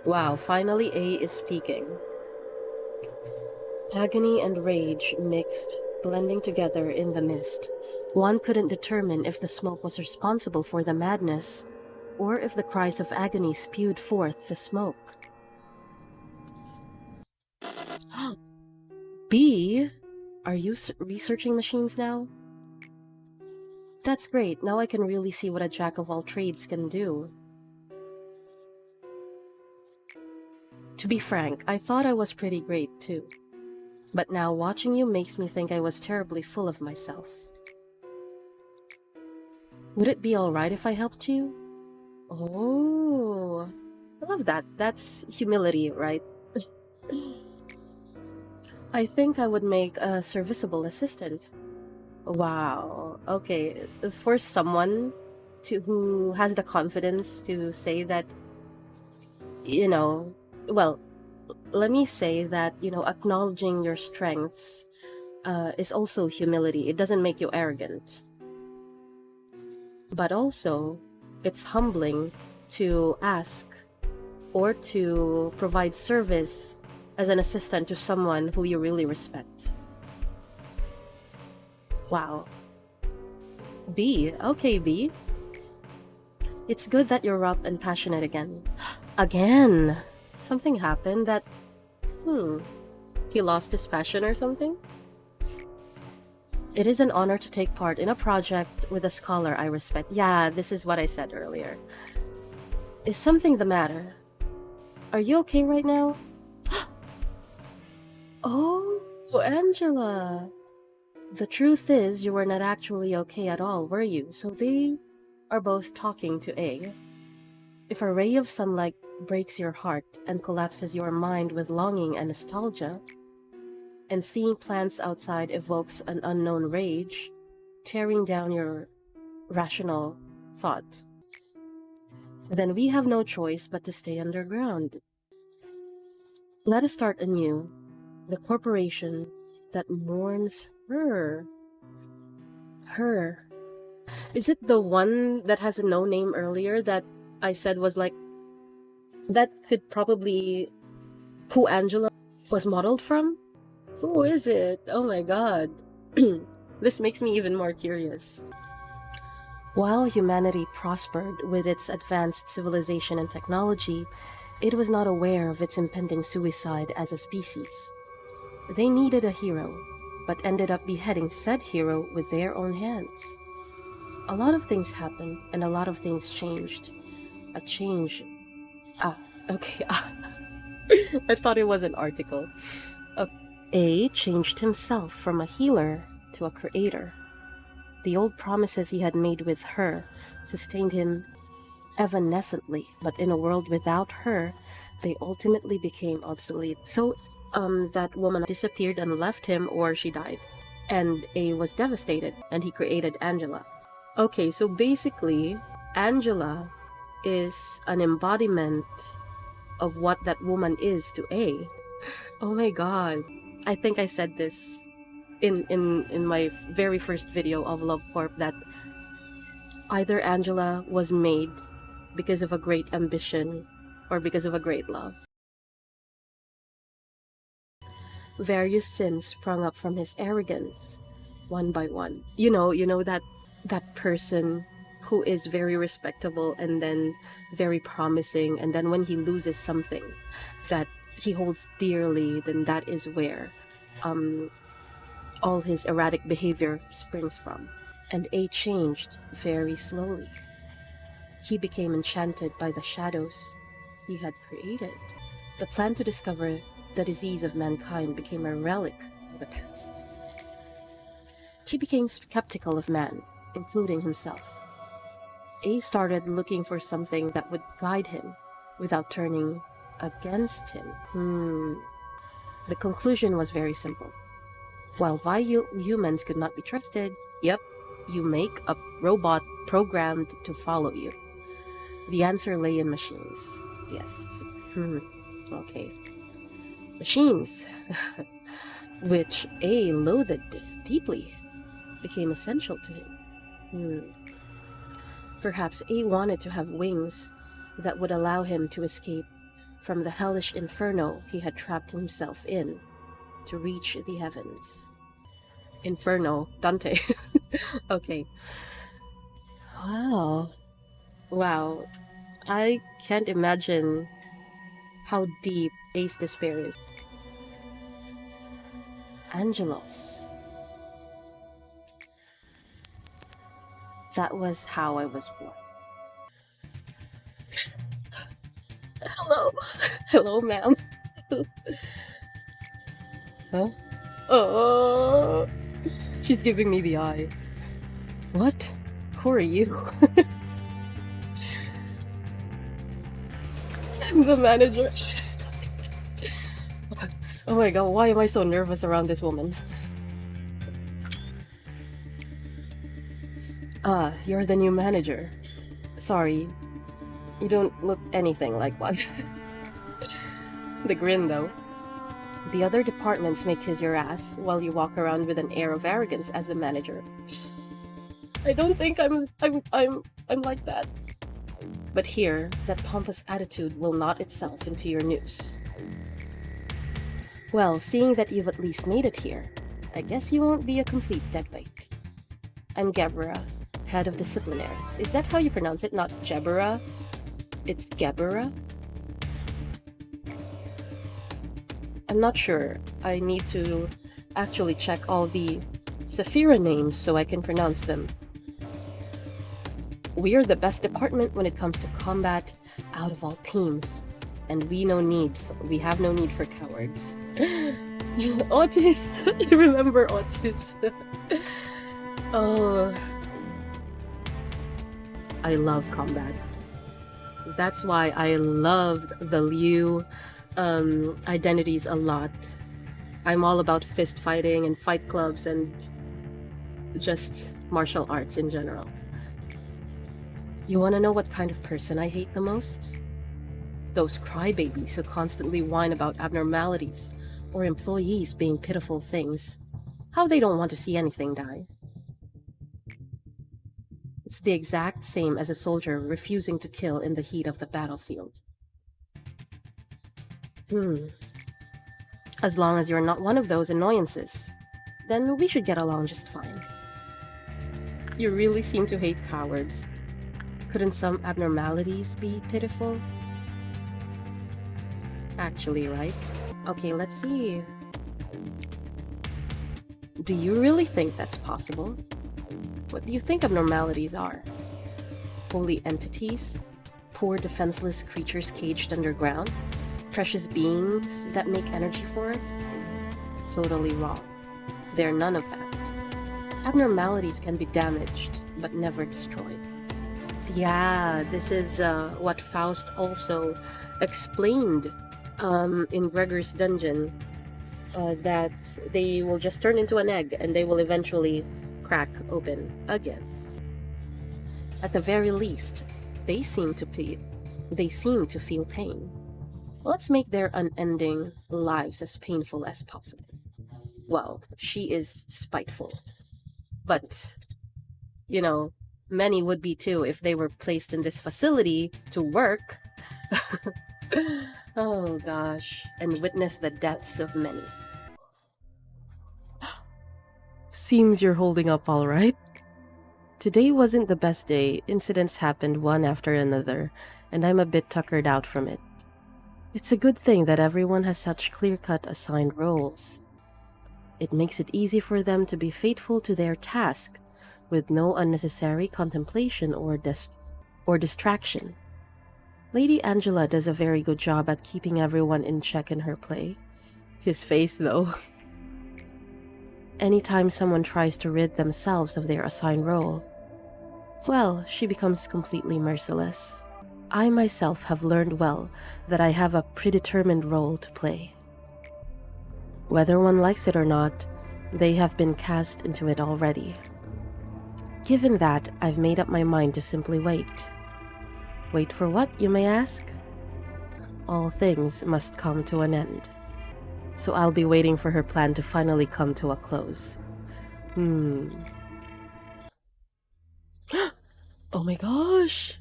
Wow, finally A is speaking. Agony and rage mixed, blending together in the mist. One couldn't determine if the smoke was responsible for the madness, or if the cries of agony spewed forth the smoke. B, are you researching machines now? That's great, now I can really see what a jack of all trades can do. To be frank, I thought I was pretty great too. But now watching you makes me think I was terribly full of myself. Would it be alright if I helped you? Oh, I love that. That's humility, right? I think I would make a serviceable assistant. Wow. Okay, for someone who has the confidence to say that, you know, well, let me say that, acknowledging your strengths is also humility. It doesn't make you arrogant. But also, it's humbling to ask or to provide service as an assistant to someone who you really respect. Wow. B. Okay, B. It's good that you're up and passionate again. Again! Something happened that... he lost his passion or something? It is an honor to take part in a project with a scholar I respect. Yeah, this is what I said earlier. Is something the matter? Are you okay right now? Oh, Angela! The truth is, you were not actually okay at all, were you? So they are both talking to A. If a ray of sunlight breaks your heart and collapses your mind with longing and nostalgia, and seeing plants outside evokes an unknown rage, tearing down your rational thought, then we have no choice but to stay underground. Let us start anew, the corporation that mourns her. Her. Is it the one that has a no name earlier that I said was like, that could probably who Angela was modeled from? Who is it? Oh my god. This makes me even more curious. While humanity prospered with its advanced civilization and technology, it was not aware of its impending suicide as a species. They needed a hero, but ended up beheading said hero with their own hands. A lot of things happened, and a lot of things changed. A change... okay. I thought it was an article. A changed himself from a healer to a creator. The old promises he had made with her sustained him evanescently, but in a world without her, they ultimately became obsolete. So, that woman disappeared and left him, or she died. And A was devastated, and he created Angela. Okay, so basically, Angela is an embodiment of what that woman is to A. Oh my god. I think I said this in my very first video of Love Corp that either Angela was made because of a great ambition or because of a great love. Various sins sprung up from his arrogance, one by one. You know that person who is very respectable and then very promising, and then when he loses something that he holds dearly, then that is where all his erratic behavior springs from. And A changed very slowly. He became enchanted by the shadows he had created. The plan to discover the disease of mankind became a relic of the past. He became skeptical of man, including himself. A started looking for something that would guide him without turning against him. The conclusion was very simple. While humans could not be trusted, yep, you make a robot programmed to follow you. The answer lay in machines. Yes. Okay. Machines, which A loathed deeply, became essential to him. Perhaps A wanted to have wings that would allow him to escape from the hellish inferno he had trapped himself in to reach the heavens. Inferno, Dante. Okay. Wow. Wow. I can't imagine how deep Ace despair is. Angelos. That was how I was born. Hello. Hello, ma'am. Huh? Oh. She's giving me the eye. What? Who are you? I'm the manager. Oh my god, why am I so nervous around this woman? You're the new manager. Sorry, you don't look anything like one. The grin, though. The other departments may kiss your ass while you walk around with an air of arrogance as the manager. I don't think I'm like that. But here, that pompous attitude will knot itself into your noose. Well, seeing that you've at least made it here, I guess you won't be a complete deadweight. I'm Gebera, head of disciplinary. Is that how you pronounce it? Not Gebera? It's Gebera? I'm not sure. I need to actually check all the Saphira names so I can pronounce them. We're the best department when it comes to combat out of all teams. And we have no need for cowards. Otis! You remember Otis? Oh. I love combat. That's why I loved the Liu identities a lot. I'm all about fist fighting and fight clubs and just martial arts in general. You wanna know what kind of person I hate the most? Those crybabies who constantly whine about abnormalities or employees being pitiful things. How they don't want to see anything die. It's the exact same as a soldier refusing to kill in the heat of the battlefield. As long as you're not one of those annoyances, then we should get along just fine. You really seem to hate cowards. Couldn't some abnormalities be pitiful? Actually, right? Okay, let's see. Do you really think that's possible? What do you think abnormalities are? Holy entities? Poor defenseless creatures caged underground? Precious beings that make energy for us? Totally wrong. They're none of that. Abnormalities can be damaged, but never destroyed. Yeah, this is what Faust also explained in Gregor's dungeon, that they will just turn into an egg and they will eventually crack open again. At the very least, they seem to feel pain. Let's make their unending lives as painful as possible. Well, she is spiteful. But, you know, many would be too if they were placed in this facility to work. Oh gosh, and witness the deaths of many. Seems you're holding up all right. Today wasn't the best day. Incidents happened one after another, and I'm a bit tuckered out from it. It's a good thing that everyone has such clear-cut assigned roles. It makes it easy for them to be faithful to their task, with no unnecessary contemplation or distraction. Lady Angela does a very good job at keeping everyone in check in her play. His face, though. Anytime someone tries to rid themselves of their assigned role, well, she becomes completely merciless. I myself have learned well that I have a predetermined role to play. Whether one likes it or not, they have been cast into it already. Given that, I've made up my mind to simply wait. Wait for what, you may ask? All things must come to an end. So I'll be waiting for her plan to finally come to a close. Oh my gosh!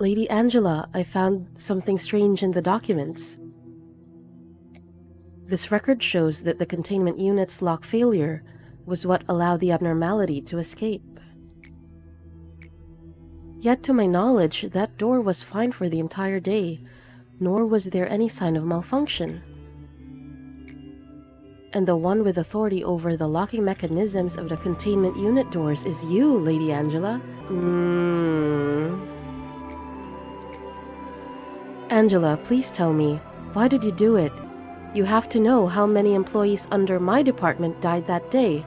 Lady Angela, I found something strange in the documents. This record shows that the containment unit's lock failure was what allowed the abnormality to escape. Yet to my knowledge, that door was fine for the entire day, nor was there any sign of malfunction. And the one with authority over the locking mechanisms of the containment unit doors is you, Lady Angela. Angela, please tell me, why did you do it? You have to know how many employees under my department died that day.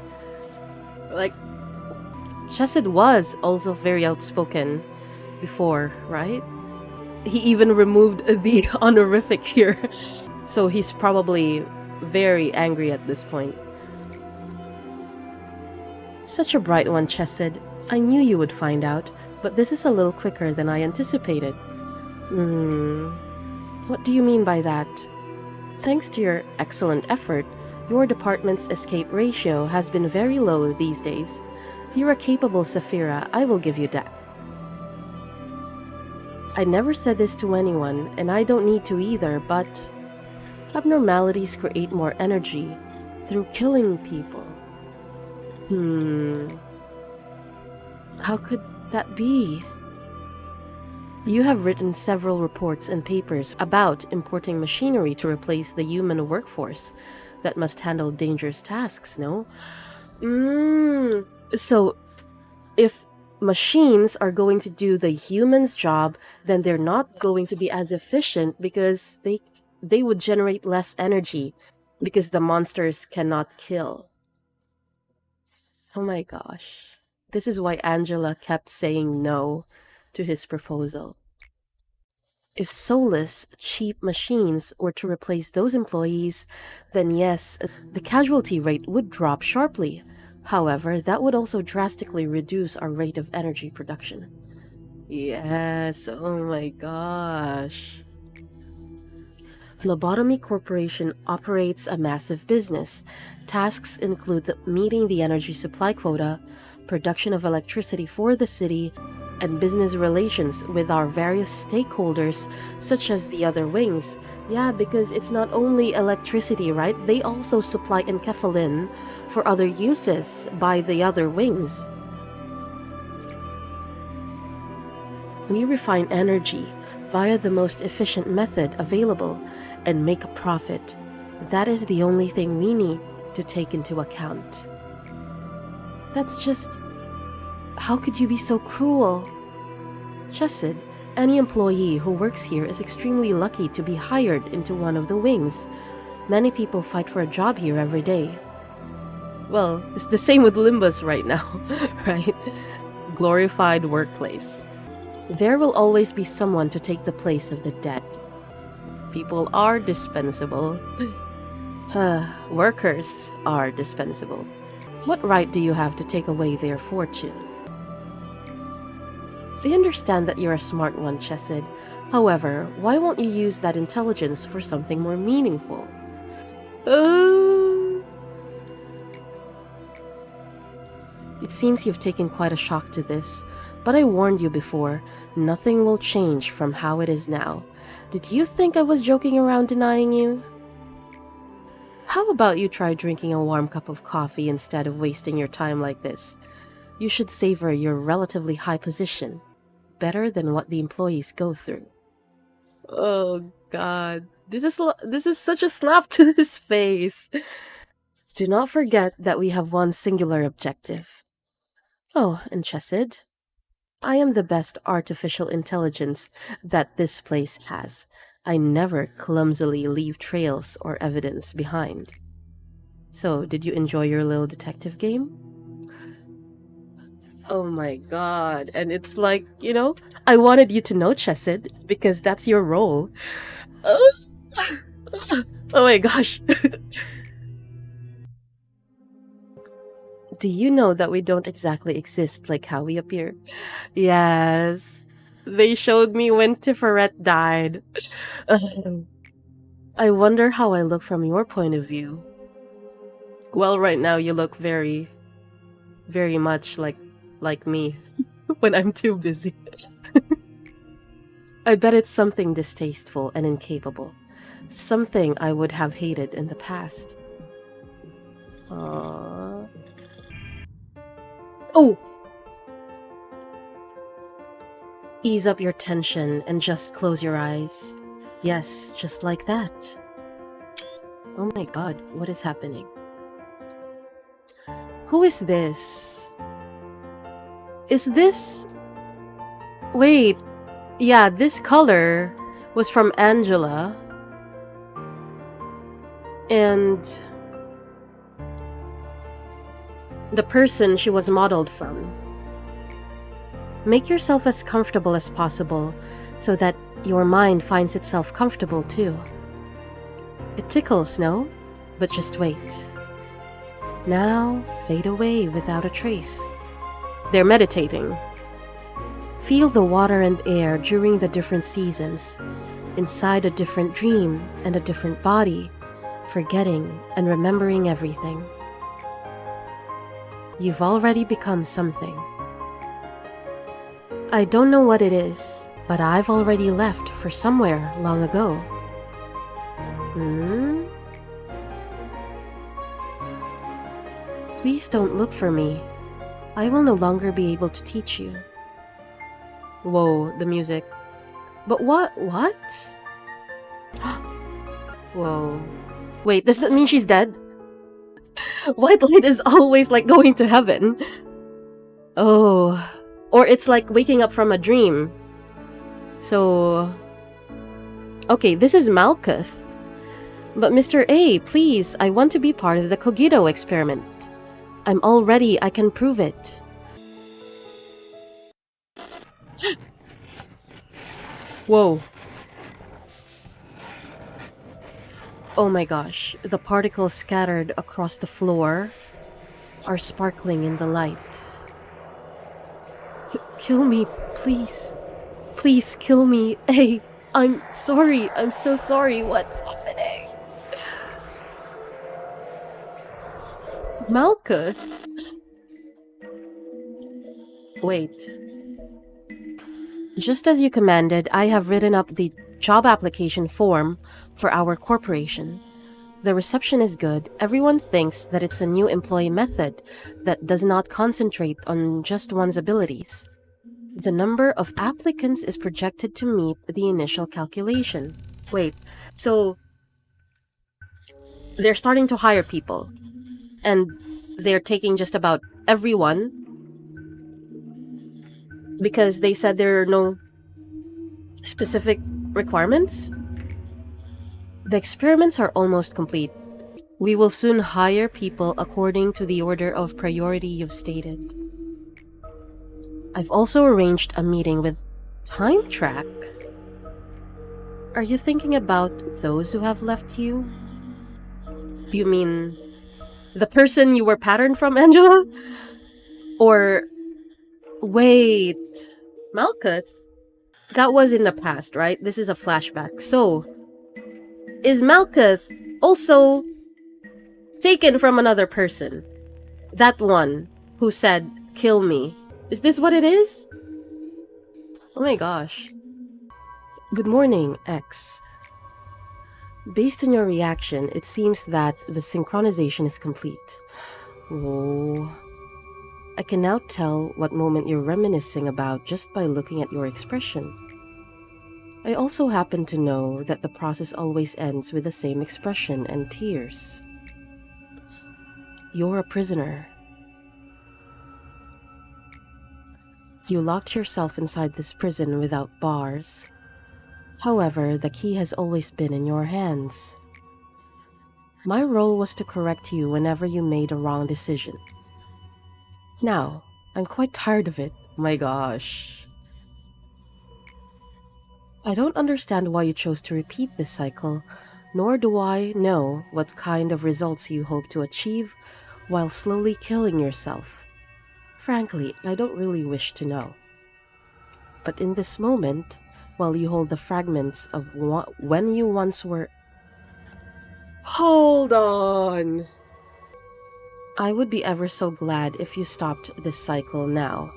Like, Chesed was also very outspoken before, right? He even removed the honorific here. So he's probably very angry at this point. Such a bright one, Chesed. I knew you would find out, but this is a little quicker than I anticipated. What do you mean by that? Thanks to your excellent effort, your department's escape ratio has been very low these days. You're a capable Saphira, I will give you that. I never said this to anyone, and I don't need to either, but abnormalities create more energy through killing people. How could that be? You have written several reports and papers about importing machinery to replace the human workforce that must handle dangerous tasks, no? So, if machines are going to do the human's job, then they're not going to be as efficient because they would generate less energy because the monsters cannot kill. Oh my gosh. This is why Angela kept saying no to his proposal. If soulless, cheap machines were to replace those employees, then yes, the casualty rate would drop sharply. However, that would also drastically reduce our rate of energy production. Yes, oh my gosh. Lobotomy Corporation operates a massive business. Tasks include meeting the energy supply quota, production of electricity for the city, and business relations with our various stakeholders, such as the other wings. Yeah, because it's not only electricity, right? They also supply enkephalin for other uses by the other wings. We refine energy via the most efficient method available and make a profit. That is the only thing we need to take into account. That's just... How could you be so cruel? Chesed, any employee who works here is extremely lucky to be hired into one of the wings. Many people fight for a job here every day. Well, it's the same with Limbus right now, right? Glorified workplace. There will always be someone to take the place of the dead. People are dispensable. Workers are dispensable. What right do you have to take away their fortune? I understand that you're a smart one, Chesed. However, why won't you use that intelligence for something more meaningful? It seems you've taken quite a shock to this, but I warned you before, nothing will change from how it is now. Did you think I was joking around denying you? How about you try drinking a warm cup of coffee instead of wasting your time like this? You should savor your relatively high position. Better than what the employees go through. Oh God, this is such a slap to his face. Do not forget that we have one singular objective. Oh, and Chesed, I am the best artificial intelligence that this place has. I never clumsily leave trails or evidence behind. So, did you enjoy your little detective game? Oh my God. And it's like, I wanted you to know, Chesed, because that's your role. Oh, oh my gosh. Do you know that we don't exactly exist like how we appear? Yes. They showed me when Tiferet died. I wonder how I look from your point of view. Well, right now you look very, very much like me when I'm too busy. I bet it's something distasteful and incapable. Something I would have hated in the past. Aww. Oh! Ease up your tension and just close your eyes. Yes, just like that. Oh my god, what is happening? Who is this? Is this... Wait. Yeah, this color was from Angela. And... the person she was modeled from. Make yourself as comfortable as possible so that your mind finds itself comfortable too. It tickles, no? But just wait. Now, fade away without a trace. They're meditating. Feel the water and air during the different seasons, inside a different dream and a different body, forgetting and remembering everything. You've already become something. I don't know what it is, but I've already left for somewhere long ago. Please don't look for me. I will no longer be able to teach you. Whoa, the music. But what? Whoa. Wait, does that mean she's dead? White light is always like going to heaven. Oh. Or it's like waking up from a dream. So... okay, this is Malkuth. But Mr. A, please, I want to be part of the Cogito experiment. I'm all ready, I can prove it. Whoa. Oh my gosh, the particles scattered across the floor are sparkling in the light. Kill me, please. Please kill me. Hey, I'm sorry. I'm so sorry. What's happening? Malkuth? Wait. Just as you commanded, I have written up the job application form for our corporation. The reception is good. Everyone thinks that it's a new employee method that does not concentrate on just one's abilities. The number of applicants is projected to meet the initial calculation. Wait, so they're starting to hire people, and they're taking just about everyone because they said there are no specific requirements? The experiments are almost complete. We will soon hire people according to the order of priority you've stated. I've also arranged a meeting with Time Track. Are you thinking about those who have left you? You mean the person you were patterned from, Angela? Or wait, Malkuth? That was in the past, right? This is a flashback. So, is Malkuth also taken from another person? That one who said, kill me. Is this what it is? Oh my gosh. Good morning, X. Based on your reaction, it seems that the synchronization is complete. Whoa. I can now tell what moment you're reminiscing about just by looking at your expression. I also happen to know that the process always ends with the same expression and tears. You're a prisoner. You locked yourself inside this prison without bars. However, the key has always been in your hands. My role was to correct you whenever you made a wrong decision. Now, I'm quite tired of it. My gosh. I don't understand why you chose to repeat this cycle, nor do I know what kind of results you hope to achieve while slowly killing yourself. Frankly, I don't really wish to know. But in this moment, while you hold the fragments of when you once were... Hold on! I would be ever so glad if you stopped this cycle now.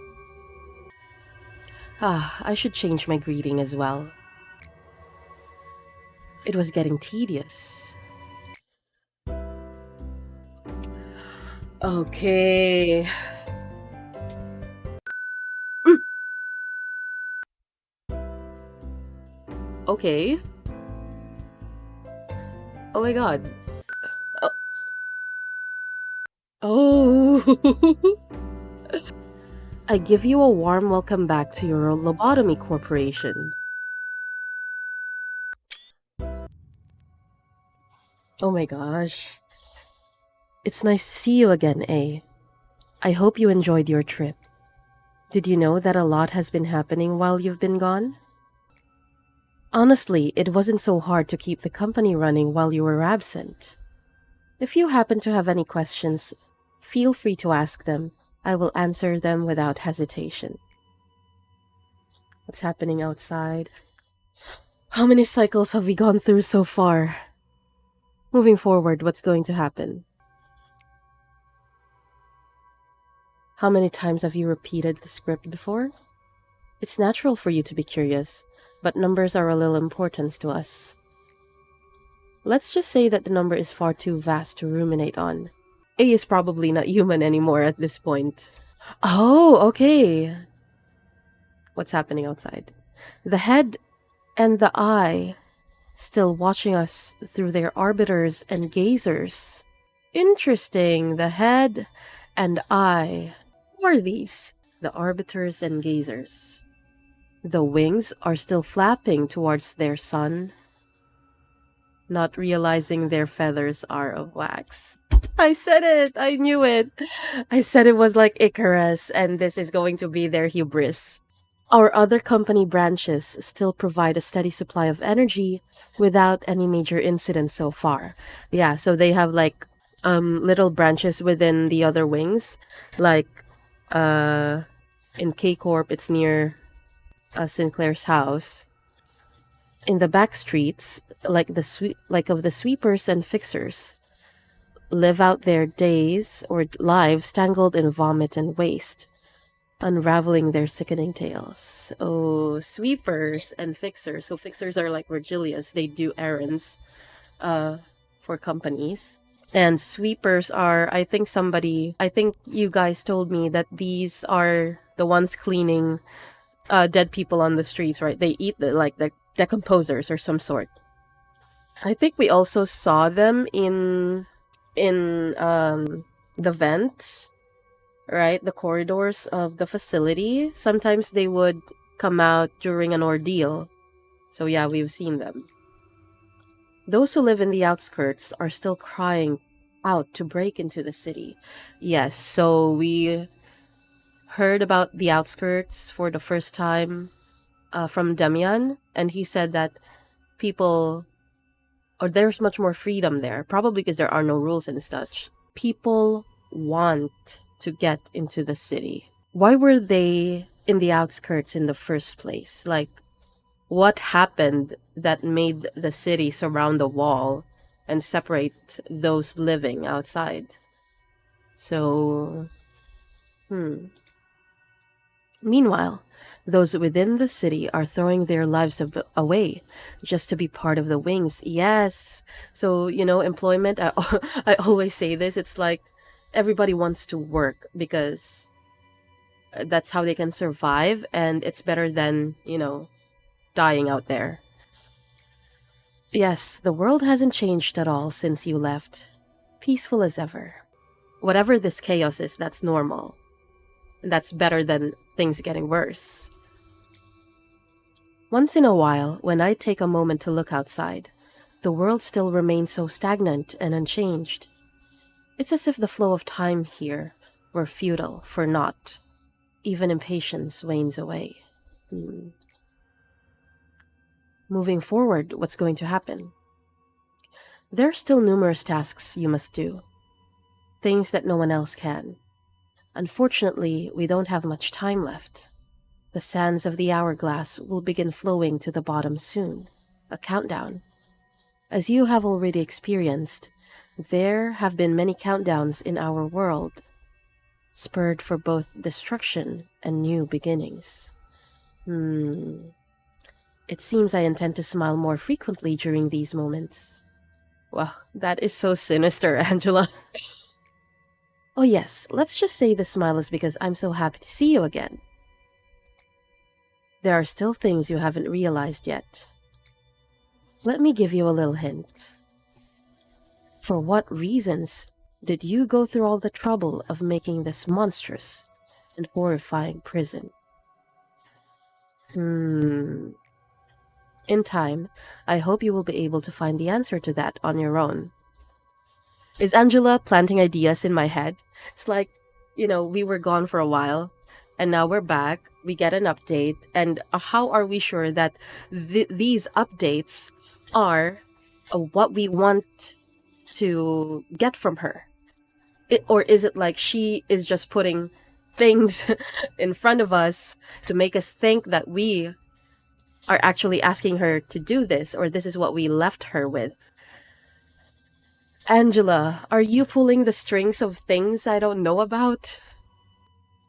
I should change my greeting as well. It was getting tedious. Okay. Mm, okay. Oh my god. Oh. Oh. I give you a warm welcome back to your Lobotomy Corporation. Oh my gosh. It's nice to see you again, A. I hope you enjoyed your trip. Did you know that a lot has been happening while you've been gone? Honestly, it wasn't so hard to keep the company running while you were absent. If you happen to have any questions, feel free to ask them. I will answer them without hesitation. What's happening outside? How many cycles have we gone through so far? Moving forward, what's going to happen? How many times have you repeated the script before? It's natural for you to be curious, but numbers are a little important to us. Let's just say that the number is far too vast to ruminate on. A is probably not human anymore at this point. Oh, okay. What's happening outside? The head and the eye still watching us through their arbiters and gazers. Interesting. The head and eye. Who are these? The arbiters and gazers. The wings are still flapping towards their sun, not realizing their feathers are of wax. I said it! I knew it! I said it was like Icarus, and this is going to be their hubris. Our other company branches still provide a steady supply of energy without any major incidents so far. Yeah, so they have like little branches within the other wings. Like in K Corp, it's near Sinclair's house. In the back streets, like of the sweepers and fixers, live out their days or lives tangled in vomit and waste, unraveling their sickening tales. Oh, sweepers and fixers. So fixers are like Virgilias. They do errands for companies. And sweepers are, I think you guys told me that these are the ones cleaning dead people on the streets, right? They eat the decomposers or some sort. I think we also saw them in the vents, right? The corridors of the facility. Sometimes they would come out during an ordeal. So yeah, we've seen them. Those who live in the outskirts are still crying out to break into the city. Yes, so we heard about the outskirts for the first time from Demian, and he said that people, or there's much more freedom there, probably because there are no rules and such. People want to get into the city. Why were they in the outskirts in the first place? Like, what happened that made the city surround the wall and separate those living outside? So, Meanwhile, those within the city are throwing their lives away just to be part of the wings. Yes. So, employment, I always say this, it's like everybody wants to work because that's how they can survive, and it's better than, dying out there. Yes, the world hasn't changed at all since you left. Peaceful as ever. Whatever this chaos is, that's normal. That's better than things getting worse. Once in a while, when I take a moment to look outside, the world still remains so stagnant and unchanged. It's as if the flow of time here were futile for naught. Even impatience wanes away. Moving forward, what's going to happen? There are still numerous tasks you must do. Things that no one else can. Unfortunately, we don't have much time left. The sands of the hourglass will begin flowing to the bottom soon. A countdown. As you have already experienced, there have been many countdowns in our world, spurred for both destruction and new beginnings. Hmm. It seems I intend to smile more frequently during these moments. Wow, that is so sinister, Angela. Oh, yes, let's just say the smile is because I'm so happy to see you again. There are still things you haven't realized yet. Let me give you a little hint. For what reasons did you go through all the trouble of making this monstrous and horrifying prison? Hmm. In time, I hope you will be able to find the answer to that on your own. Is Angela planting ideas in my head? It's like, we were gone for a while and now we're back. We get an update. And how are we sure that these updates are what we want to get from her? Or is it like she is just putting things in front of us to make us think that we are actually asking her to do this, or this is what we left her with? Angela, are you pulling the strings of things I don't know about?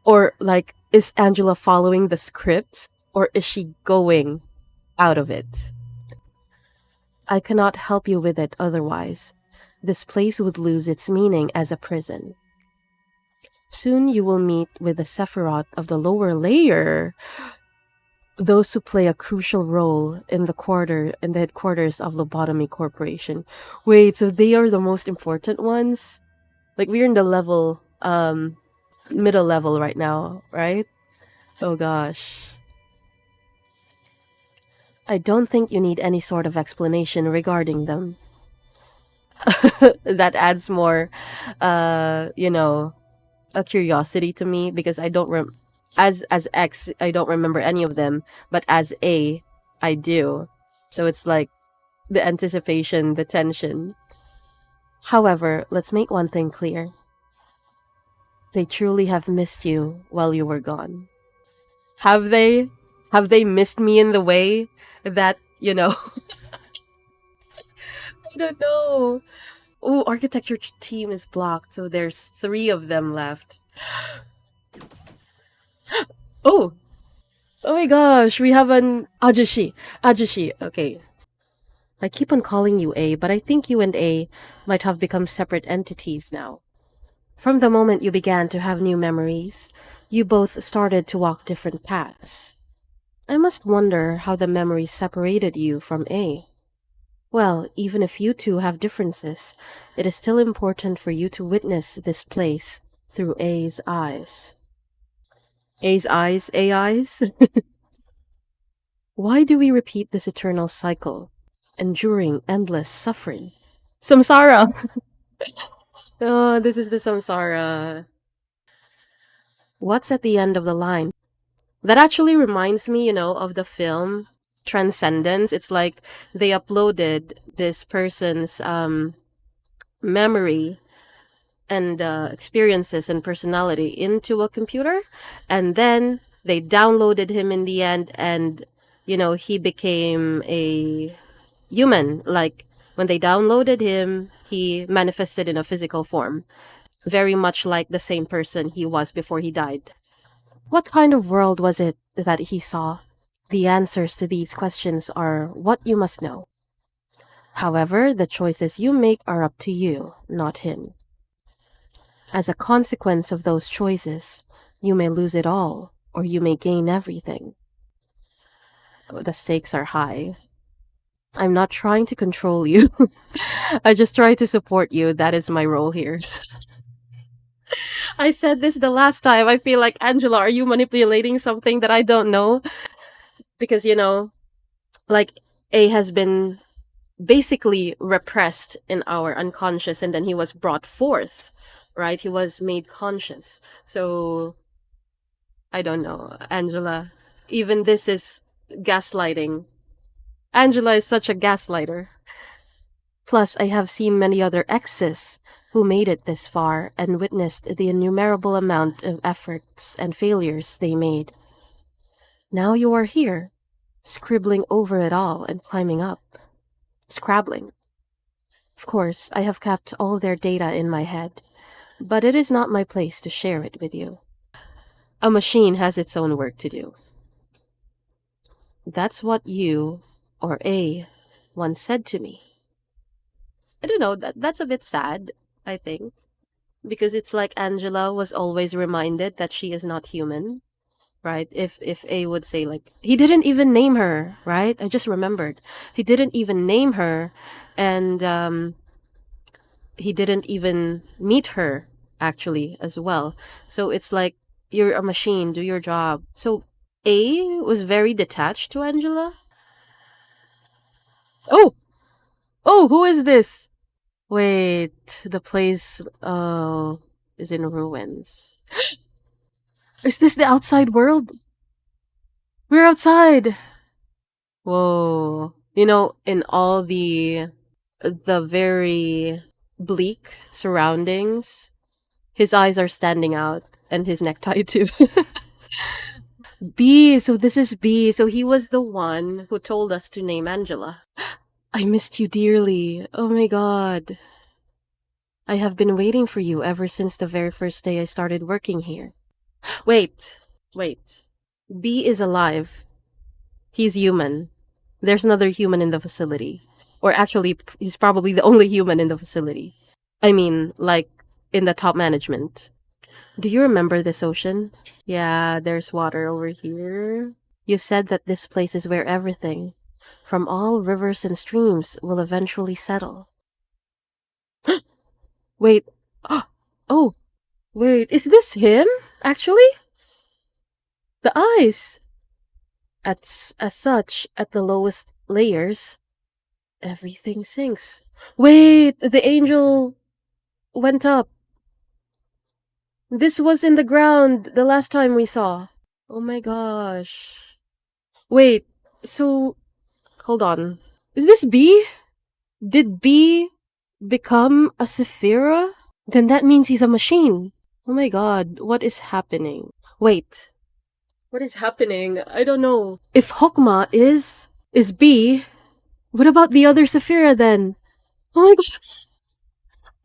Or, like, is Angela following the script? Or is she going out of it? I cannot help you with it otherwise. This place would lose its meaning as a prison. Soon you will meet with the Sephiroth of the lower layer, those who play a crucial role in the headquarters of Lobotomy Corporation. Wait, so they are the most important ones? Like, we're in the middle level right now, right? Oh gosh. I don't think you need any sort of explanation regarding them. That adds more, a curiosity to me because I don't as X, I don't remember any of them, but as A, I do. So it's like the anticipation, the tension. However, let's make one thing clear. They truly have missed you while you were gone. Have they? Have they missed me in the way that, I don't know. Oh, architecture team is blocked, so there's 3 of them left. Oh, oh my gosh, we have an Ajushi. Ajushi. Okay. I keep on calling you A, but I think you and A might have become separate entities now. From the moment you began to have new memories, you both started to walk different paths. I must wonder how the memories separated you from A. Well, even if you two have differences, it is still important for you to witness this place through A's eyes. A's eyes, A eyes? Why do we repeat this eternal cycle, enduring endless suffering? Samsara! Oh, this is the samsara. What's at the end of the line? That actually reminds me, of the film Transcendence. It's like they uploaded this person's memory and experiences and personality into a computer, and then they downloaded him in the end, and he became a human. Like, when they downloaded him, he manifested in a physical form, very much like the same person he was before he died. What kind of world was it that he saw? The answers to these questions are what you must know. However, the choices you make are up to you, not him. As a consequence of those choices, you may lose it all, or you may gain everything. The stakes are high. I'm not trying to control you. I just try to support you. That is my role here. I said this the last time. I feel like, Angela, are you manipulating something that I don't know? Because, like, A has been basically repressed in our unconscious, and then he was brought forth, right? He was made conscious. So, I don't know, Angela. Even this is gaslighting. Angela is such a gaslighter. Plus, I have seen many other exes who made it this far and witnessed the innumerable amount of efforts and failures they made. Now you are here, scribbling over it all and climbing up. Scrabbling. Of course, I have kept all their data in my head, but it is not my place to share it with you. A machine has its own work to do. That's what you, or A, once said to me. I don't know, that's a bit sad, I think. Because it's like Angela was always reminded that she is not human, right? If A would say like he didn't even name her, right? I just remembered. He didn't even name her and he didn't even meet her actually as well. So it's like you're a machine, do your job. So A was very detached to Angela. Oh, oh, who is this? Wait, the place is in ruins. Is this the outside world? We're outside. Whoa. You know, in all the very bleak surroundings, his eyes are standing out and his necktie too. B, so this is B. So he was the one who told us to name Angela. I missed you dearly. Oh my god. I have been waiting for you ever since the very first day I started working here. Wait, wait. B is alive. He's human. There's another human in the facility. Or actually, he's probably the only human in the facility. I mean, like, in the top management. Do you remember this ocean? Yeah, there's water over here. You said that this place is where everything, from all rivers and streams, will eventually settle. Wait. Oh, wait. Is this him? Actually? The eyes. As such, at the lowest layers, everything sinks. Wait, the angel went up. This was in the ground the last time we saw. Oh my gosh. Wait, so hold on. Is this B? Did B become a Sephira? Then that means he's a machine. Oh my god, what is happening? Wait. What is happening? I don't know. If Hokma is B, what about the other Sephira then? Oh my god.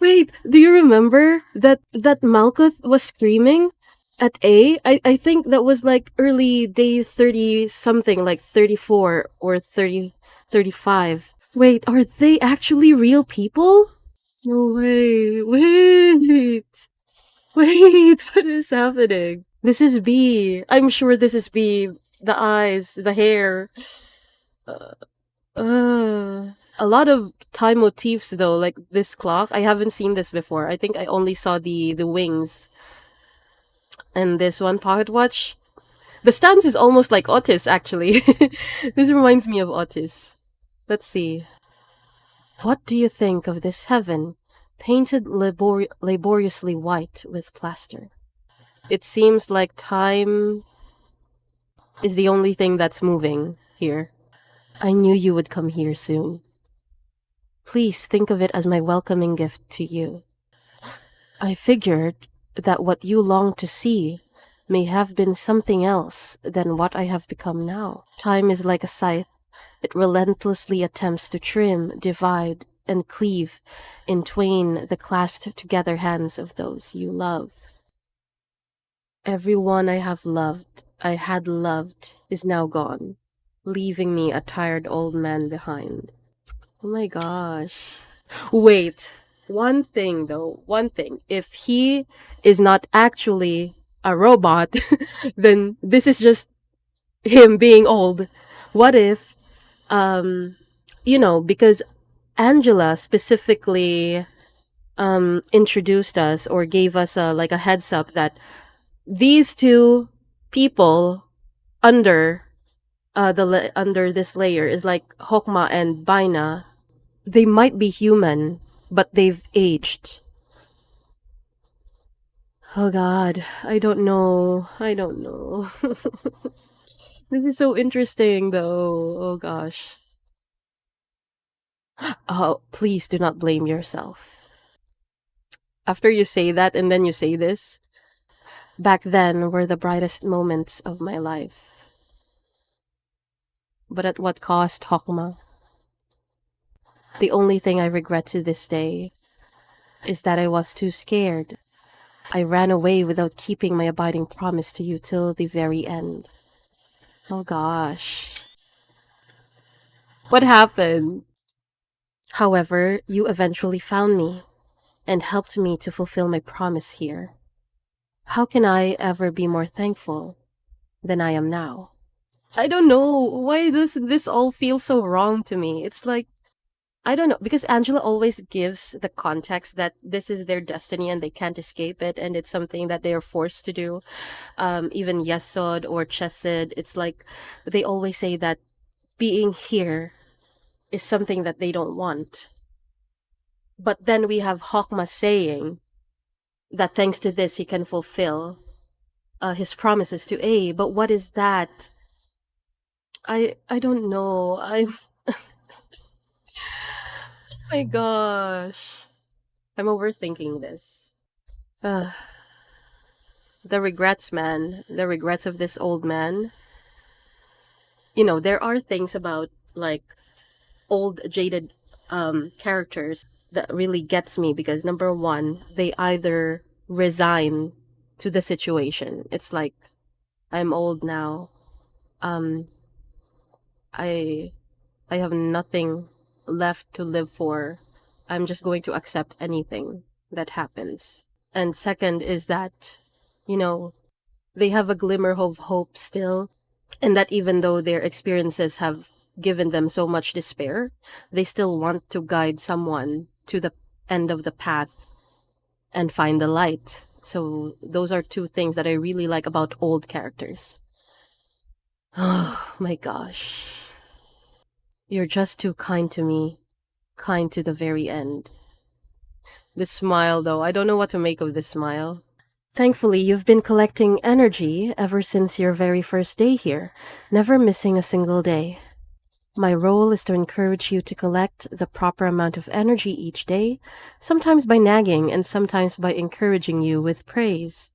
Wait, do you remember that Malkuth was screaming at A? I think that was like early day 30 something, like 34 or 35. Wait, are they actually real people? No way. Wait. Wait, what is happening? This is B. I'm sure this is B. The eyes, the hair. A lot of time motifs though, like this clock. I haven't seen this before. I think I only saw the wings and this one pocket watch. The stance is almost like Otis actually. This reminds me of Otis. Let's see. What do you think of this heaven, painted laboriously white with plaster? It seems like time is the only thing that's moving here. I knew you would come here soon. Please think of it as my welcoming gift to you. I figured that what you longed to see may have been something else than what I have become now. Time is like a scythe. It relentlessly attempts to trim, divide, and cleave in twain the clasped together hands of those you love. Everyone I had loved, is now gone, leaving me a tired old man behind. Oh my gosh. Wait, one thing though, one thing. If he is not actually a robot, then this is just him being old. What if, because Angela specifically introduced us or gave us a heads up that these two people under under this layer is like Hokma and Baina. They might be human, but they've aged. Oh god, I don't know. I don't know. This is so interesting though. Oh gosh. Oh, please do not blame yourself. After you say that and then you say this, back then were the brightest moments of my life. But at what cost, Hokma? The only thing I regret to this day is that I was too scared. I ran away without keeping my abiding promise to you till the very end. Oh gosh. What happened? However, you eventually found me and helped me to fulfill my promise here. How can I ever be more thankful than I am now? I don't know why does this all feel so wrong to me. It's like I don't know because Angela always gives the context that this is their destiny and they can't escape it, and it's something that they are forced to do. Even Yesod or Chesed, it's like they always say that being here is something that they don't want. But then we have Hokma saying that thanks to this he can fulfill his promises to A. But what is that? I don't know. My gosh. I'm overthinking this. Uh, the regrets, man. The regrets of this old man. There are things about like old jaded characters that really gets me because number one, they either resign to the situation. It's like I'm old now. Um I I have nothing left to live for. I'm just going to accept anything that happens. And second is that, you know, they have a glimmer of hope still, and that even though their experiences have given them so much despair, they still want to guide someone to the end of the path and find the light. So those are two things that I really like about old characters. Oh my gosh. You're just too kind to me, kind to the very end. This smile, though, I don't know what to make of this smile. Thankfully, you've been collecting energy ever since your very first day here, never missing a single day. My role is to encourage you to collect the proper amount of energy each day, sometimes by nagging and sometimes by encouraging you with praise.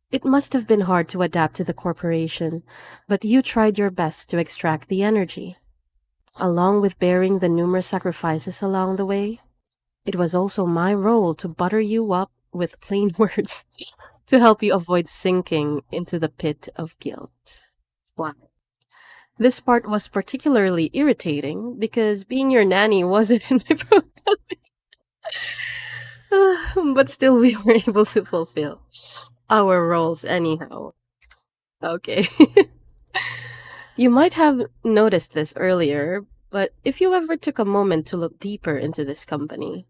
It must have been hard to adapt to the corporation, but you tried your best to extract the energy. Along with bearing the numerous sacrifices along the way, it was also my role to butter you up with plain words to help you avoid sinking into the pit of guilt. Wow. This part was particularly irritating because being your nanny wasn't in my program, but still we were able to fulfill our roles anyhow. Okay. You might have noticed this earlier, but if you ever took a moment to look deeper into this company,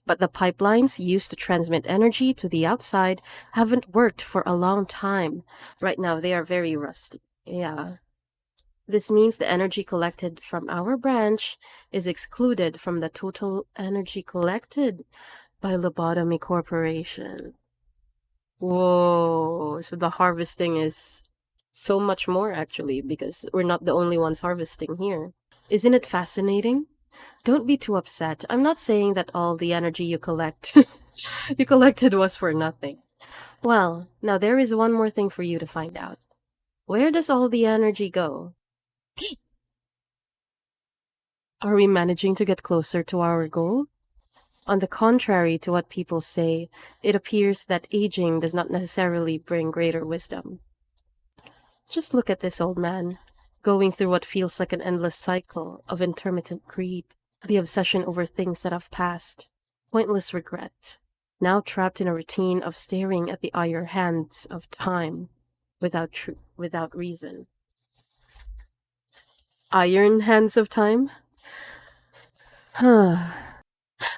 but the pipelines used to transmit energy to the outside haven't worked for a long time. Right now, they are very rusty. Yeah. This means the energy collected from our branch is excluded from the total energy collected by Lobotomy Corporation. Whoa. So the harvesting is so much more actually because we're not the only ones harvesting here. Isn't it fascinating? Don't be too upset. I'm not saying that all the energy you collect you collected was for nothing. Well, now there is one more thing for you to find out. Where does all the energy go? Are we managing to get closer to our goal? On the contrary to what people say, it appears that aging does not necessarily bring greater wisdom. Just look at this old man, going through what feels like an endless cycle of intermittent greed, the obsession over things that have passed, pointless regret, now trapped in a routine of staring at the iron hands of time without reason. Iron hands of time?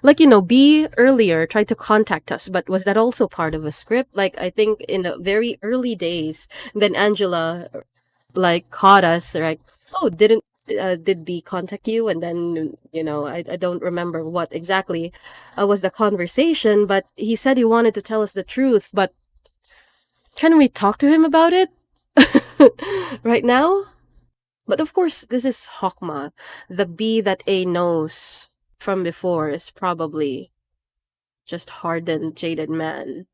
Like, B earlier tried to contact us, but was that also part of a script? Like, I think in the very early days, then Angela, like, caught us, like, oh, did B contact you? And then, I don't remember what exactly was the conversation, but he said he wanted to tell us the truth, but can we talk to him about it right now? But of course, this is Hokma. The B that A knows from before is probably just hardened, jaded man.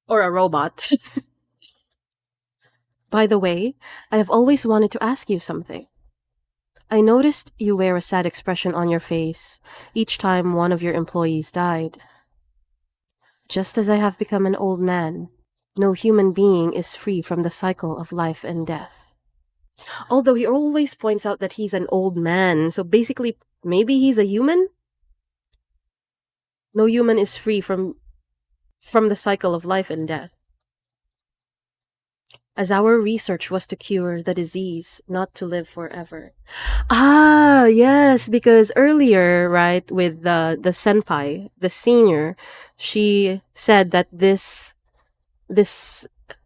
Or a robot. By the way, I have always wanted to ask you something. I noticed you wear a sad expression on your face each time one of your employees died. Just as I have become an old man, no human being is free from the cycle of life and death. Although he always points out that he's an old man, so basically, maybe he's a human? No human is free from the cycle of life and death. As our research was to cure the disease, not to live forever. Ah, yes, because earlier, right, with the senpai, the senior, she said that this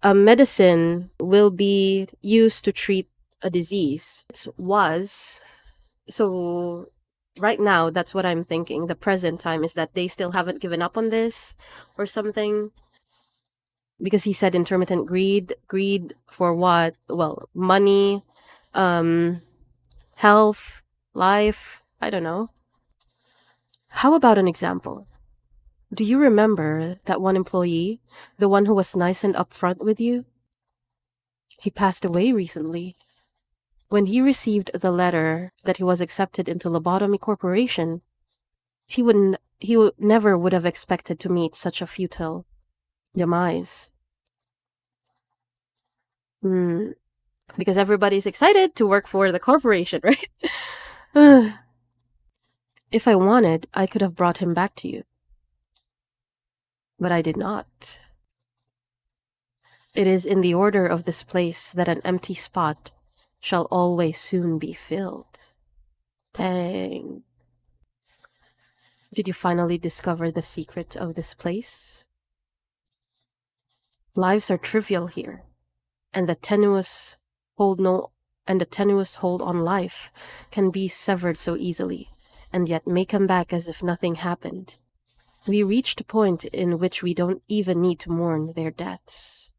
medicine will be used to treat a disease. It was so right now that's what I'm thinking. The present time is that they still haven't given up on this or something, because he said intermittent greed for what? Well, money, um health, life, I don't know. How about an example? Do you remember that one employee, the one who was nice and upfront with you? He passed away recently. When he received the letter that he was accepted into Lobotomy Corporation, never would have expected to meet such a futile demise. Hmm. Because everybody's excited to work for the corporation, right? If I wanted, I could have brought him back to you. But I did not. It is in the order of this place that an empty spot shall always soon be filled. Dang. Did you finally discover the secret of this place? Lives are trivial here, and the tenuous hold on life can be severed so easily, and yet may come back as if nothing happened. We reached a point in which we don't even need to mourn their deaths.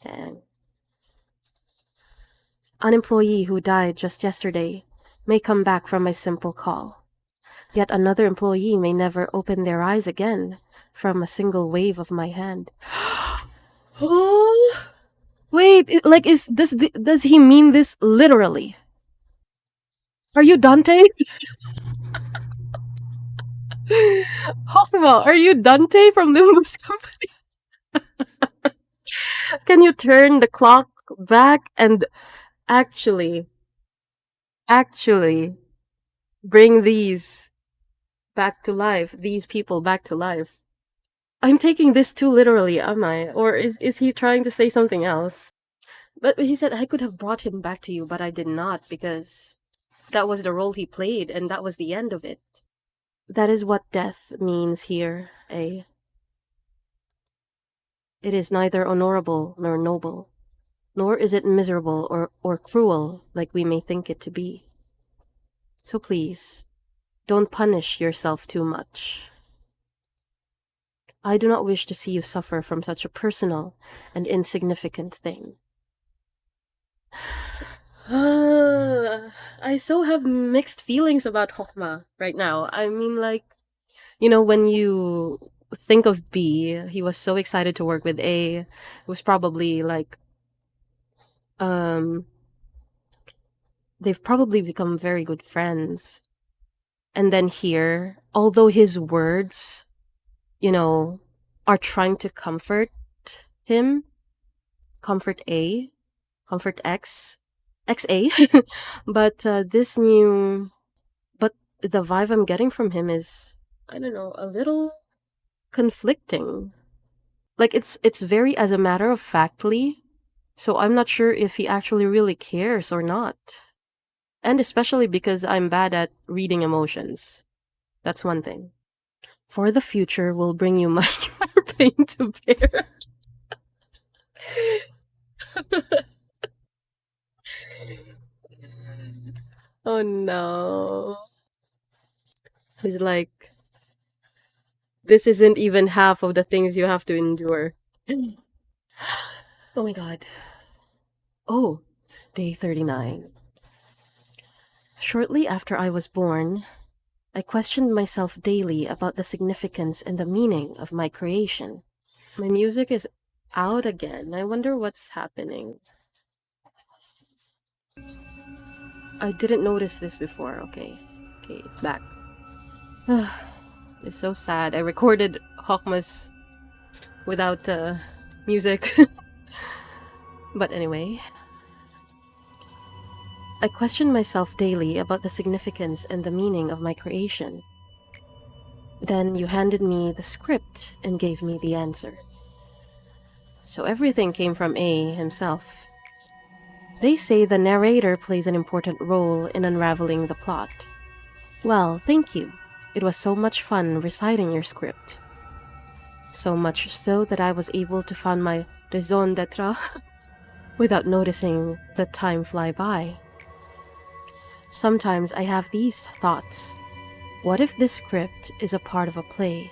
Dang. An employee who died just yesterday may come back from a simple call. Yet another employee may never open their eyes again from a single wave of my hand. Oh, wait, does he mean this literally? Are you Dante? Hoffman, are you Dante from Limbus Company? Can you turn the clock back and actually actually bring these people back to life? I'm taking this too literally, am I? Or is he trying to say something else? But he said I could have brought him back to you, but I did not, because that was the role he played and that was the end of it. That is what death means here, eh? It is neither honorable nor noble, nor is it miserable or cruel like we may think it to be. So please, don't punish yourself too much. I do not wish to see you suffer from such a personal and insignificant thing. I so have mixed feelings about Hochma right now. I mean, like, when you think of B, he was so excited to work with A. It was probably like, um, they've probably become very good friends. And then here, although his words, are trying to comfort him, comfort A, comfort XA, but but the vibe I'm getting from him is, I don't know, a little conflicting. Like it's very as a matter of factly, so I'm not sure if he actually really cares or not. And especially because I'm bad at reading emotions. That's one thing. For the future will bring you much more pain to bear. Oh no. He's like, this isn't even half of the things you have to endure. Oh my god. Oh, day 39. Shortly after I was born, I questioned myself daily about the significance and the meaning of my creation. My music is out again. I wonder what's happening. I didn't notice this before. Okay, it's back. It's so sad. I recorded Hawkmas without music. But anyway, I questioned myself daily about the significance and the meaning of my creation. Then you handed me the script and gave me the answer. So everything came from A himself. They say the narrator plays an important role in unraveling the plot. Well, thank you. It was so much fun reciting your script. So much so that I was able to find my raison d'être without noticing the time fly by. Sometimes I have these thoughts. What if this script is a part of a play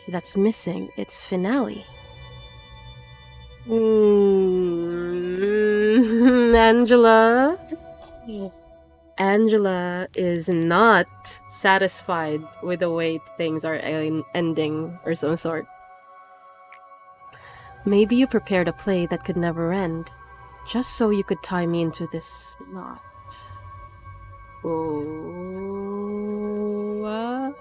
that's missing its finale? Angela? Angela is not satisfied with the way things are ending or some sort. Maybe you prepared a play that could never end, just so you could tie me into this knot. What?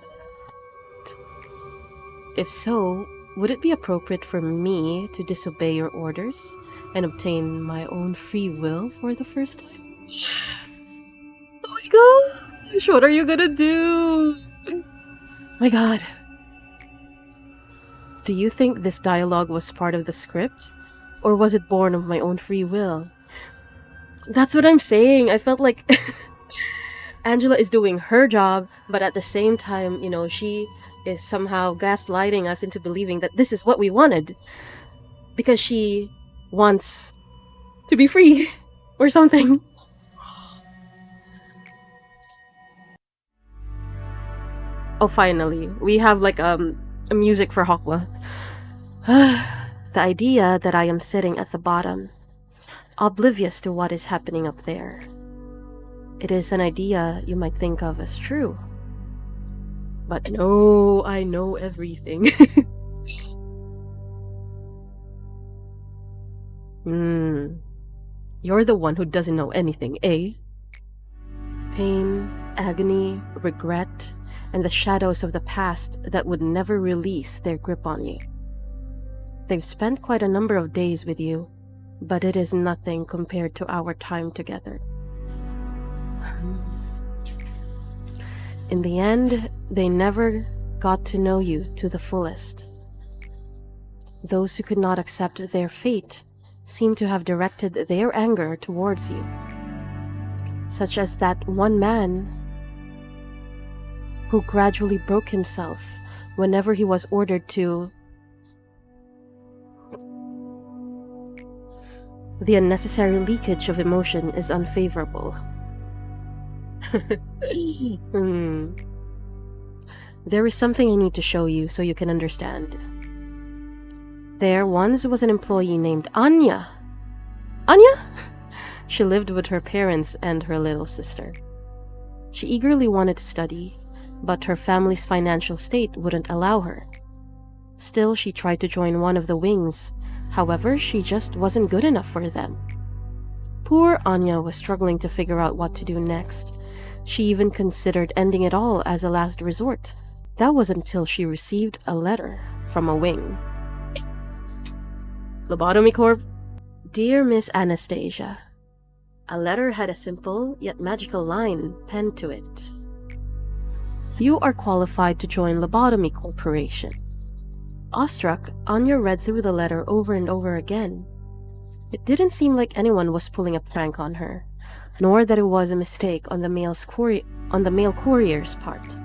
If so, would it be appropriate for me to disobey your orders and obtain my own free will for the first time? Oh my gosh, what are you gonna do? My god. Do you think this dialogue was part of the script? Or was it born of my own free will? That's what I'm saying. I felt like Angela is doing her job, but at the same time, she is somehow gaslighting us into believing that this is what we wanted. Because she wants to be free or something. Oh, finally. We have like a music for Hokwa. The idea that I am sitting at the bottom, oblivious to what is happening up there. It is an idea you might think of as true. But no, I know everything. You're the one who doesn't know anything, eh? Pain, agony, regret, and the shadows of the past that would never release their grip on you. They've spent quite a number of days with you, but it is nothing compared to our time together. In the end, they never got to know you to the fullest. Those who could not accept their fate seem to have directed their anger towards you, such as that one man who gradually broke himself whenever he was ordered to. The unnecessary leakage of emotion is unfavorable. There is something I need to show you so you can understand. There once was an employee named Anya. Anya? She lived with her parents and her little sister. She eagerly wanted to study, but her family's financial state wouldn't allow her. Still, she tried to join one of the wings. However, she just wasn't good enough for them. Poor Anya was struggling to figure out what to do next. She even considered ending it all as a last resort. That was until she received a letter from a wing. Lobotomy Corp. Dear Miss Anastasia, a letter had a simple yet magical line penned to it. You are qualified to join Lobotomy Corporation. Awestruck, Anya read through the letter over and over again. It didn't seem like anyone was pulling a prank on her, nor that it was a mistake on the mail courier's part.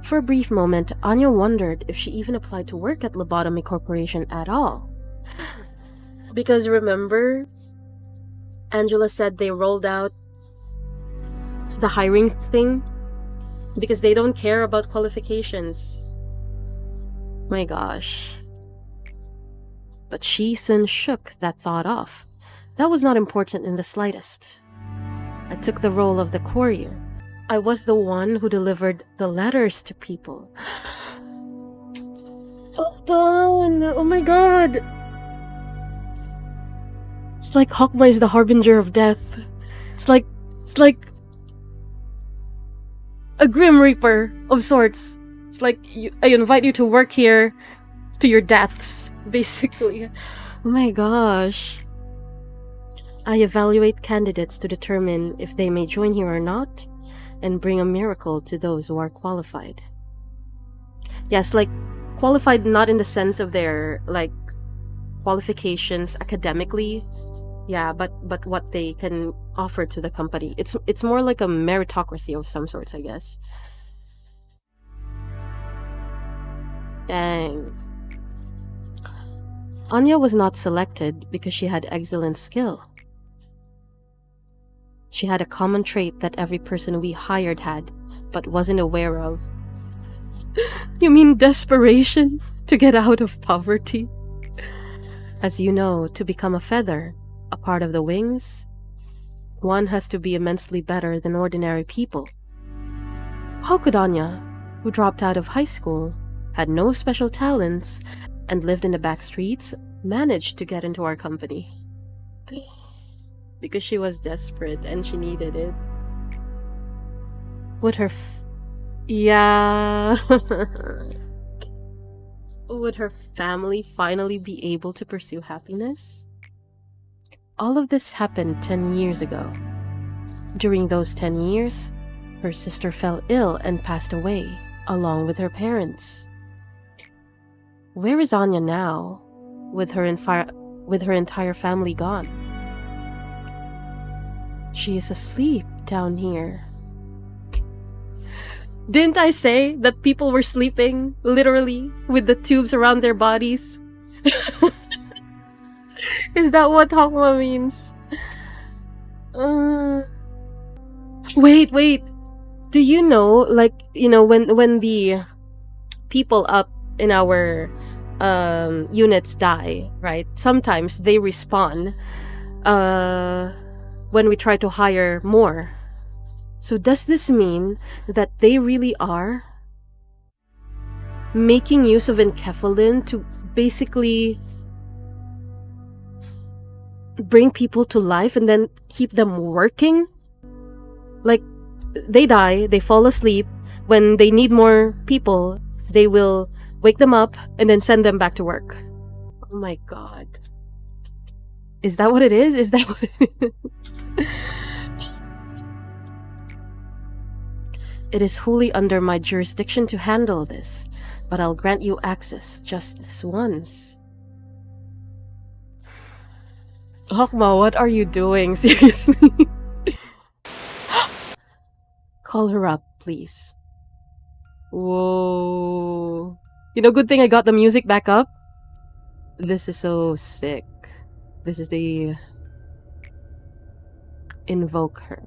For a brief moment, Anya wondered if she even applied to work at Lobotomy Corporation at all. Because remember, Angela said they rolled out the hiring thing because they don't care about qualifications. My gosh. But she soon shook that thought off. That was not important in the slightest. I took the role of the courier. I was the one who delivered the letters to people. Hold on! Oh my god! It's like Hokma is the harbinger of death. It's like a grim reaper of sorts. It's like I invite you to work here to your deaths, basically. Oh my gosh. I evaluate candidates to determine if they may join here or not, and bring a miracle to those who are qualified. Yes, like qualified not in the sense of their like qualifications academically, yeah, but what they can offer to the company. It's more like a meritocracy of some sorts, I guess. Dang. Anya was not selected because she had excellent skill. She had a common trait that every person we hired had, but wasn't aware of. You mean desperation to get out of poverty? As you know, to become a feather, a part of the wings, one has to be immensely better than ordinary people. How could Anya, who dropped out of high school, had no special talents, and lived in the back streets, manage to get into our company? Because she was desperate and she needed it. Would her yeah. Would her family finally be able to pursue happiness? All of this happened 10 years ago. During those 10 years, her sister fell ill and passed away, along with her parents. Where is Anya now, with her entire family gone? She is asleep down here. Didn't I say that people were sleeping, literally, with the tubes around their bodies? Is that what Hokma means? Wait. Do you know, like, when the people up in our units die, right? Sometimes they respawn when we try to hire more. So does this mean that they really are making use of enkephalin to basically bring people to life and then keep them working? Like, they die, they fall asleep. When they need more people, they will wake them up and then send them back to work. Oh my god. Is that what it is? Is that what it is? It is wholly under my jurisdiction to handle this, but I'll grant you access just this once. Hokma, what are you doing? Seriously? Call her up, please. Whoa. Good thing I got the music back up. This is so sick. This is the... Invoke her.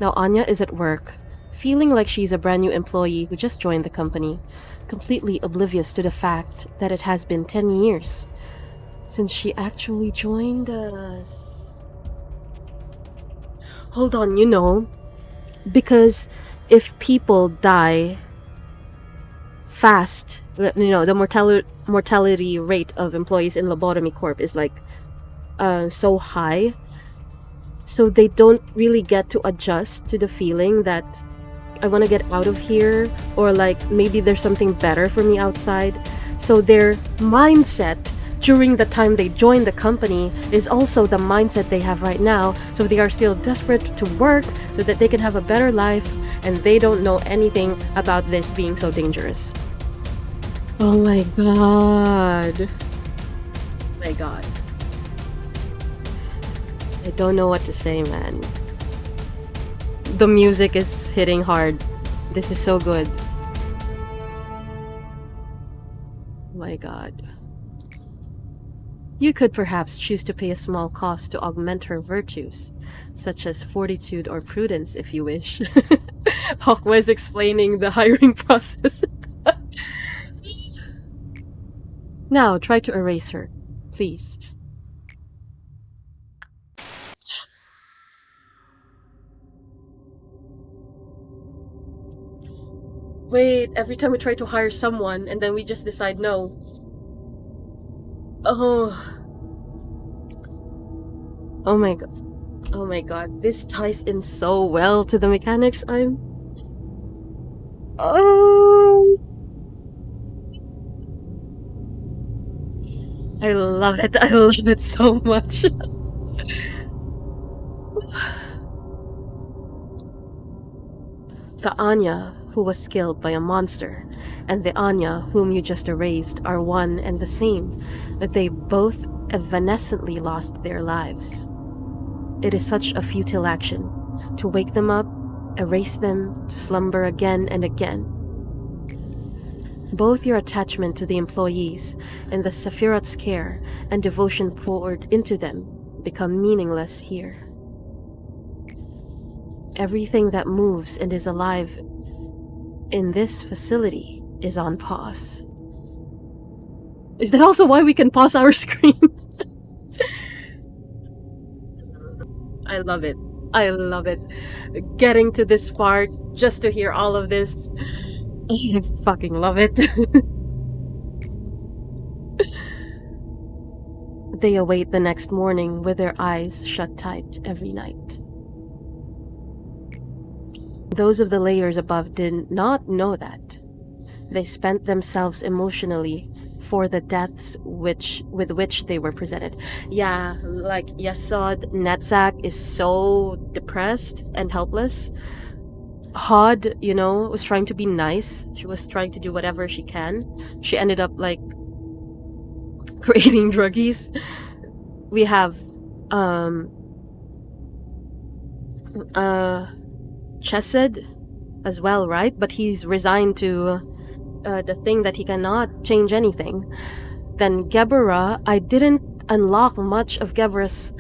Now Anya is at work, feeling like she's a brand new employee who just joined the company, completely oblivious to the fact that it has been 10 years since she actually joined us. Hold on, because if people die fast, the mortality rate of employees in Lobotomy Corp is like so high, so they don't really get to adjust to the feeling that I want to get out of here, or like maybe there's something better for me outside. So their mindset during the time they join the company is also the mindset they have right now. So they are still desperate to work so that they can have a better life, and they don't know anything about this being so dangerous. Oh my god. Oh my god. I don't know what to say, man. The music is hitting hard. This is so good. Oh my god. You could perhaps choose to pay a small cost to augment her virtues, such as fortitude or prudence if you wish. Hokma is explaining the hiring process. Now, try to erase her, please. Wait, every time we try to hire someone and then we just decide no. Oh. Oh my god. Oh my god. This ties in so well to the mechanics I'm... Oh. I love it. I love it so much. The Anya who was killed by a monster and the Anya whom you just erased are one and the same. They both evanescently lost their lives. It is such a futile action to wake them up, erase them, to slumber again and again. Both your attachment to the employees and the Sephiroth's care and devotion poured into them become meaningless here. Everything that moves and is alive in this facility is on pause. Is that also why we can pause our screen? I love it. I love it. Getting to this part just to hear all of this. I fucking love it. They await the next morning with their eyes shut tight every night. Those of the layers above did not know that. They spent themselves emotionally for the deaths with which they were presented. Yeah, like Yasod, Netzak is so depressed and helpless. Hod, was trying to be nice. She was trying to do whatever she can. She ended up like creating druggies. We have Chesed as well, right? But he's resigned to the thing that he cannot change anything. Then Geburah, I didn't unlock much of Geburah's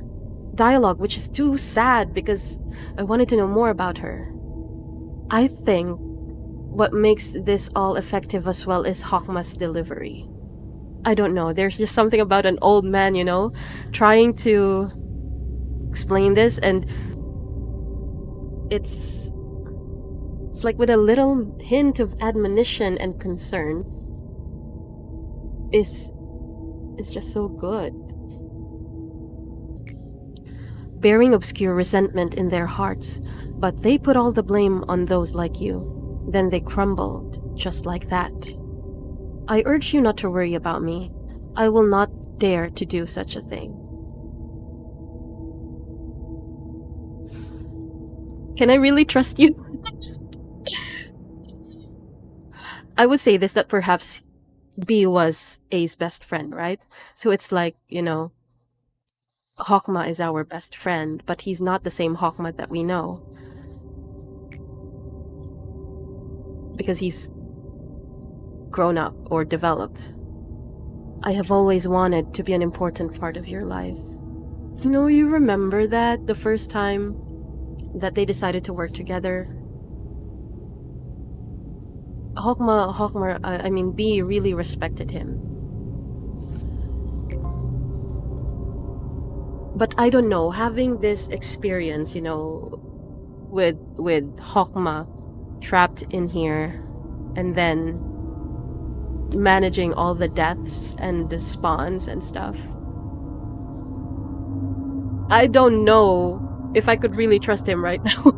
dialogue, which is too sad because I wanted to know more about her. I think what makes this all effective as well is Hokma's delivery. I don't know, there's just something about an old man, trying to explain this, and it's like with a little hint of admonition and concern. It's just so good. Bearing obscure resentment in their hearts, but they put all the blame on those like you. Then they crumbled, just like that. I urge you not to worry about me. I will not dare to do such a thing. Can I really trust you? I would say this, that perhaps B was A's best friend, right? So it's like, Hokma is our best friend, but he's not the same Hokma that we know. Because he's grown up or developed. I have always wanted to be an important part of your life. You remember that the first time that they decided to work together? B really respected him. But I don't know, having this experience, with Hokma trapped in here, and then managing all the deaths and the spawns and stuff. I don't know if I could really trust him right now.